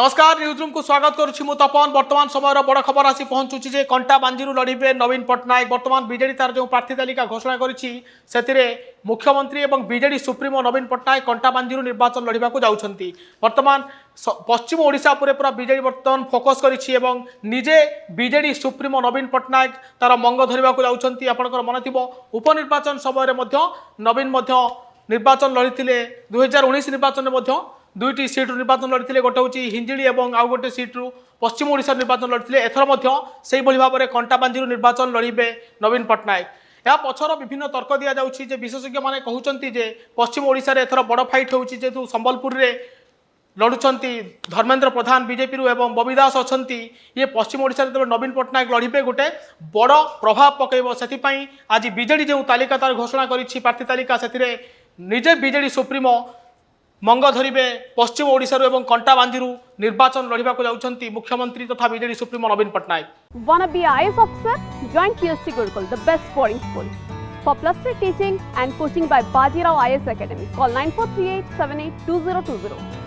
नमस्कार न्यूजरूम को स्वागत करुच्ची मु तपन। वर्तमान समय बड़ खबर आसी पहुंचुची जे कंटा बांजीरू लड़े नवीन पट्टनायक। वर्तमान बीजेडी तार जो प्रार्थी तालिका घोषणा करी मुख्यमंत्री और बीजेडी सुप्रीमो नवीन पट्टनायक कंटा बांजीरू निर्वाचन लड़वा जाउछंती। वर्तमान पश्चिम ओडिशा पूरे पूरा बीजेडी वर्तमान फोकस करिछि एवं निजे बीजेडी सुप्रीमो नवीन पट्टनायक तार मंग धरवा जाउछंती। आपनकर मन थिबो उपनिर्वाचन समय नवीन निर्वाचन लड़ीथिले 2019 निर्वाचन में दुईटी सीट्रु निर्वाचन लड़ते गोटे हूँ हिंजिड़ी और आउ गोटे सीट्रु पश्चिम ओडिशा निर्वाचन लड़ते। एथर से भाव में कंटा बांजीरू निर्वाचन लड़े नवीन पट्टनायक। या पछर विभिन्न तर्क दि जाऊँगी विशेषज्ञ मैंने कहते हैं पश्चिम ओडिशा रे एथर बड़ फाइट होची जेतु संबलपुर रे लड़ुंट धर्मेंद्र प्रधान बीजेपी एवं बबी दास अच्छा ये पश्चिम ओडिशा रे नवीन पट्टनायक लड़े गोटे बड़ प्रभाव पकड़ से आज बीजेडी जो तालिका तार घोषणा करी प्रार्थी तालिका से निजे बीजेडी सुप्रीमो मंग धरिबे पश्चिम ओडिशा एवं कंटा बांजीरू निर्वाचन लड़वा जाउछंती मुख्यमंत्री तथा BJD supremo Naveen Pattnaik. Wanna be IAS officer? Join PSC Gurukul, the best boarding school. For +3 teaching and coaching by Bajirao IAS Academy, call 9438 782020.